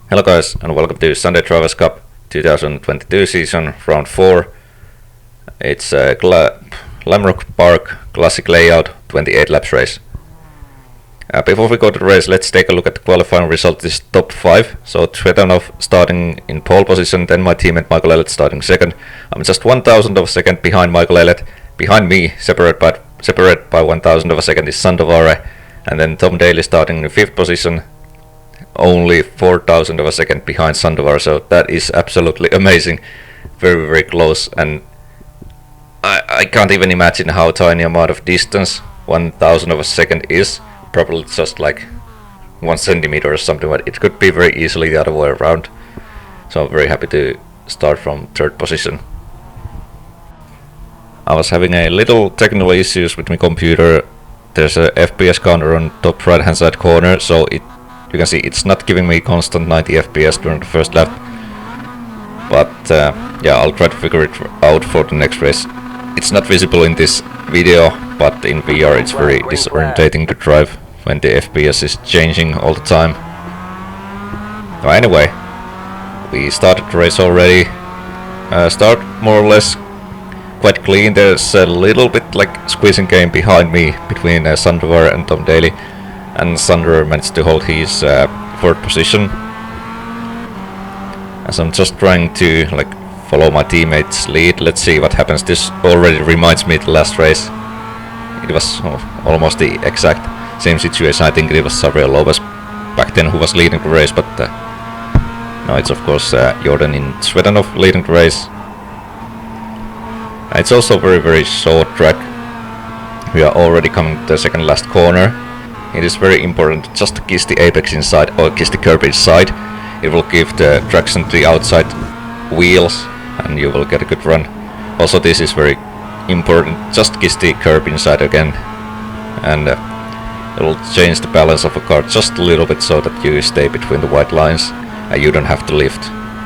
Hello guys and welcome to Sunday Drivers Cup 2022 season round 4. It's a Lamrock Park classic layout 28 laps race. Before we go to the race, let's take a look at the qualifying result. This top 5. So Tsvetanov starting in pole position, then my teammate Michael Elliott starting second. I'm just 1,000 of a second behind Michael Elliott. Behind me, separate by 1,000 of a second, is Sandovare, and then Tom Daly starting in 5th position. Only 4,000 of a second behind Sandovar, so that is absolutely amazing. Very close, and I can't even imagine how tiny amount of distance 1,000 of a second is. Probably just like 1 centimeter or something, but it could be very easily the other way around. So I'm very happy to start from 3rd position. I was having a little technical issues with my computer. There's a FPS counter on top right hand side corner, so you can see it's not giving me constant 90 FPS during the first lap. But yeah, I'll try to figure it out for the next race. It's not visible in this video, but in VR it's very disorientating to drive when the FPS is changing all the time. So anyway, we started the race already. Start more or less quite clean. There's a little bit like squeezing game behind me between Sandovar and Tom Daly. And Sander managed to hold his 4th position, as I'm just trying to like follow my teammate's lead. Let's see what happens. This already reminds me of the last race. It was almost the exact same situation. I think it was Xavier Lopez back then who was leading the race, but now it's of course Jordan in Tsvetanov leading the race. It's also very short track. We are already coming to the second last corner. It is very important just to kiss the apex inside or kiss the curb inside. It will give the traction to the outside wheels and you will get a good run. Also this is very important, just kiss the curb inside again, and it will change the balance of a car just a little bit so that you stay between the white lines and you don't have to lift.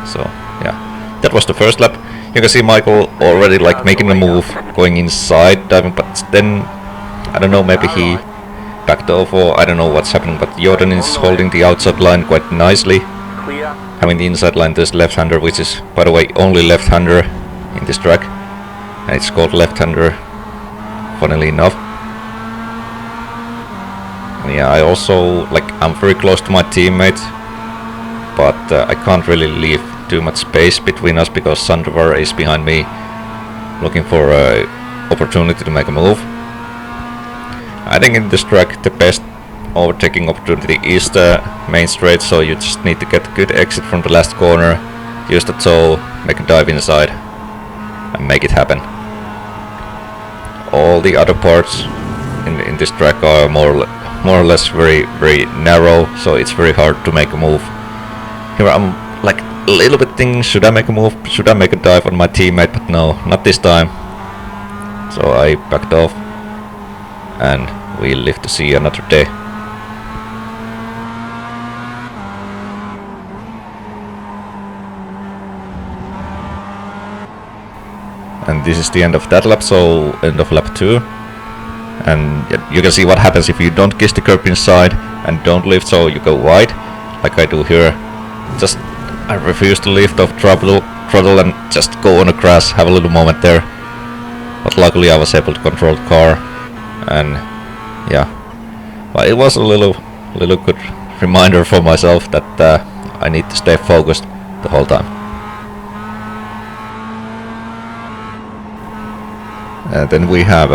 So yeah, that was the first lap. You can see Michael already like making a move, going inside, diving, but then I don't know, maybe he backed off or I don't know what's happening, but Jordan is holding the outside line quite nicely. Having the inside line, this left-hander, which is by the way only left-hander in this track, and it's called left-hander, funnily enough. And yeah, I also I'm very close to my teammate, but I can't really leave too much space between us because Sandovar is behind me looking for an opportunity to make a move. I think in this track the best overtaking opportunity is the main straight, so you just need to get a good exit from the last corner, use the toe, make a dive inside and make it happen. All the other parts in this track are more or less very narrow, so it's very hard to make a move. Here I'm like a little bit thinking, should I make a move, should I make a dive on my teammate, but no, not this time. So I backed off and we live to see another day. And this is the end of that lap, so end of lap 2. And you can see what happens if you don't kiss the curb inside and don't lift, so you go wide, like I do here. Just I refuse to lift off throttle and just go on the grass, have a little moment there. But luckily I was able to control the car, and yeah, well, it was a little good reminder for myself that I need to stay focused the whole time. And then we have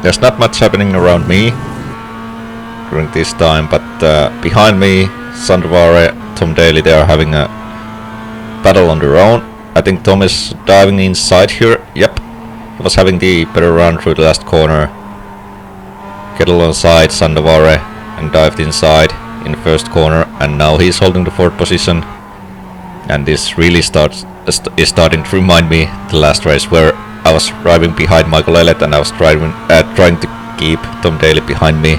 there's not much happening around me during this time, but behind me, Sandovare, Tom Daly, they are having a battle on their own. I think Tom is diving inside here. Yep, he was having the better run through the last corner. Kettle on side, Sandovare, and dived inside in the first corner, and now he's holding the 4th position. And this really is starting to remind me the last race where I was driving behind Michael Elliott and I was trying to keep Tom Daly behind me.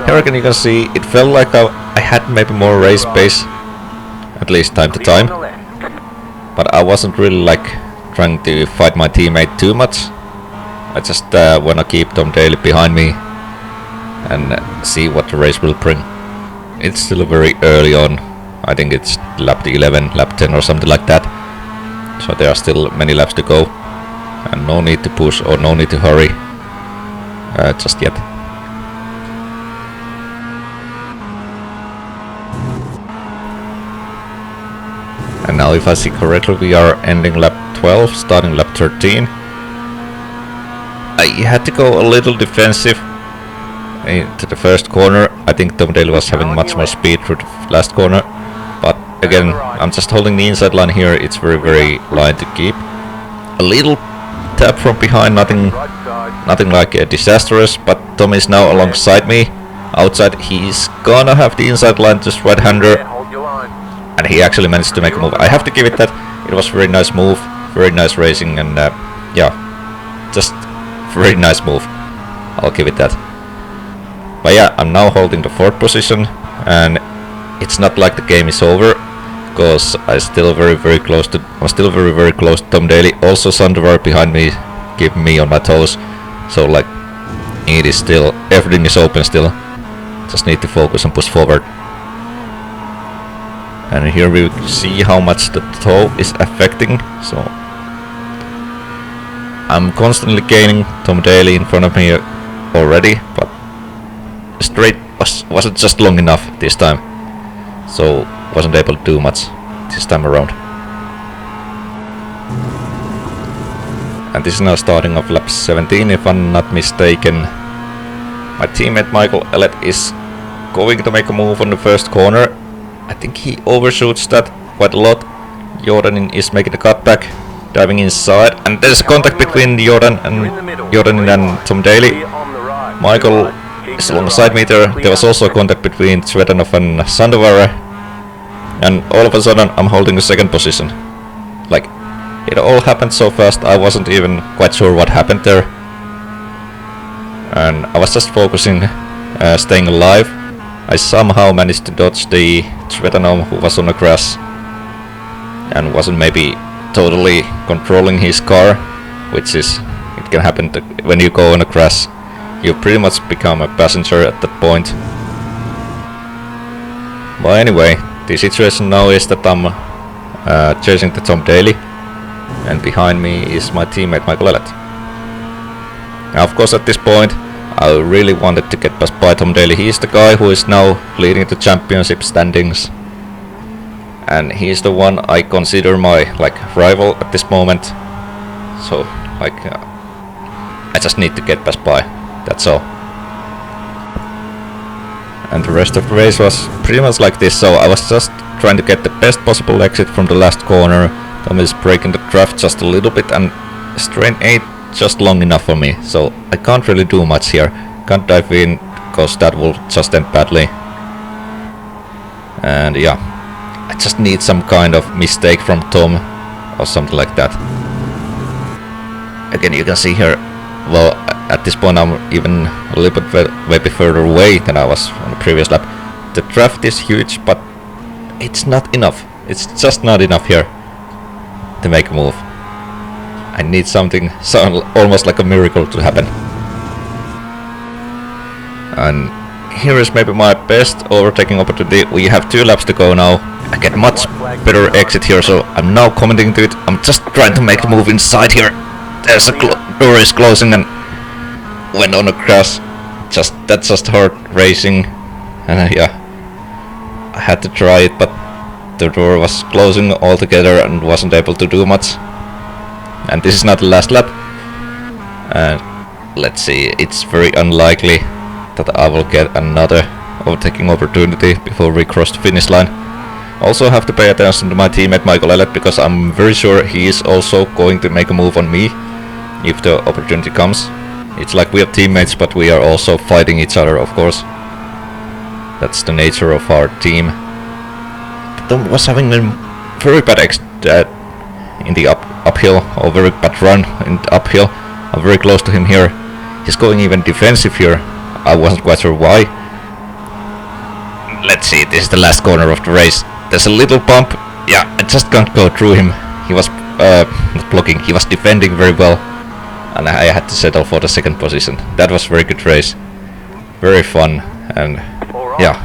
Here again you can see it felt like I had maybe more race pace, at least time to time, but I wasn't really trying to fight my teammate too much. I just wanna keep Tom Daly behind me and see what the race will bring. It's still very early on I think it's lap 11, lap 10 or something like that. So there are still many laps to go. And no need to push or no need to hurry just yet. And now if I see correctly, we are ending lap 12, starting lap 13. I had to go a little defensive into the first corner. I think Tom Daly was having much more speed through the last corner. But again, I'm just holding the inside line here. It's very light to keep. A little tap from behind, nothing like disastrous, but Tom is now alongside me. Outside, he's gonna have the inside line, just right-hander. And he actually managed to make a move. I have to give it that. It was a very nice move, very nice racing, and yeah, just very nice move. I'll give it that. But yeah, I'm now holding the 4th position, and it's not like the game is over, because I'm still very close to Tom Daly. Also, Sandoval behind me, keeping me on my toes. So like, it is still, everything is open still. Just need to focus and push forward. And here we see how much the toe is affecting. So I'm constantly gaining Tom Daly in front of me already, but straight wasn't just long enough this time. So wasn't able to do much this time around. And this is now starting off lap 17 if I'm not mistaken. My teammate Michael Elliott is going to make a move on the first corner. I think he overshoots that quite a lot. Jordan is making a cutback, diving inside, and there's contact between Jordan and Tom Daly. Michael is alongside me there. There was also contact between Tsvetanov and Sandoval, and all of a sudden I'm holding the 2nd position. Like, it all happened so fast, I wasn't even quite sure what happened there. And I was just focusing, staying alive. I somehow managed to dodge the Tsvetanov who was on the grass and wasn't maybe totally controlling his car, which is, it can happen when you go on a crash. You pretty much become a passenger at that point. Well, anyway, the situation now is that I'm chasing the Tom Daly, and behind me is my teammate Michael Elliott. Now, of course, at this point I really wanted to get past by Tom Daly. He is the guy who is now leading the championship standings, and he is the one I consider my rival at this moment. So I just need to get past by. That's all. And the rest of the race was pretty much like this. So I was just trying to get the best possible exit from the last corner. Tom is breaking the draft just a little bit, and strain 8 just long enough for me, so I can't really do much here. Can't dive in because that will just end badly. And yeah, I just need some kind of mistake from Tom or something like that. Again, you can see here, well, at this point I'm even a little bit way further away than I was on the previous lap. The draft is huge, but it's not enough. It's just not enough here to make a move. I need something almost like a miracle to happen. And here is maybe my best overtaking opportunity. We have 2 laps to go now. I get much better exit here, so I'm now commenting to it. I'm just trying to make the move inside here. There's a door is closing and went on a crash. That's just hard racing. And yeah, I had to try it, but the door was closing altogether and wasn't able to do much. And this is not the last lap, and let's see, it's very unlikely that I will get another overtaking opportunity before we cross the finish line. Also have to pay attention to my teammate Michael Elliott, because I'm very sure he is also going to make a move on me if the opportunity comes. It's like we are teammates, but we are also fighting each other, of course. That's the nature of our team. Tom was having a very bad in the uphill, or very bad run in the uphill. I'm very close to him here. He's going even defensive here. I wasn't quite sure why. Let's see, this is the last corner of the race. There's a little bump. Yeah, I just can't go through him. He was not blocking, he was defending very well, and I had to settle for the 2nd position. That was a very good race. Very fun, and yeah,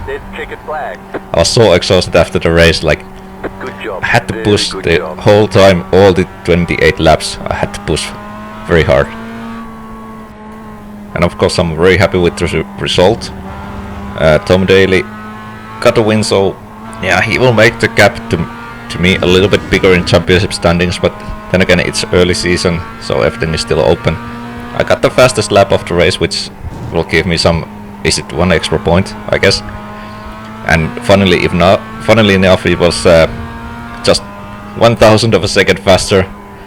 I was so exhausted after the race, like I had to push the whole time, all the 28 laps, I had to push very hard. And of course I'm very happy with the result. Tom Daly got a win, so yeah, he will make the gap to me a little bit bigger in championship standings, but then again it's early season, so everything is still open. I got the fastest lap of the race, which will give me some, is it 1 extra point, I guess. And funnily enough, it was just 1,000 of a second faster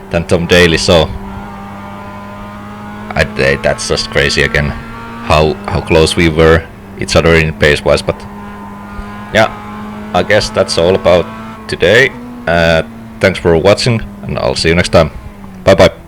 than Tom Daly, so that's just crazy again, how close we were each other in pace wise. But yeah, I guess that's all about today. Thanks for watching, and I'll see you next time. Bye bye.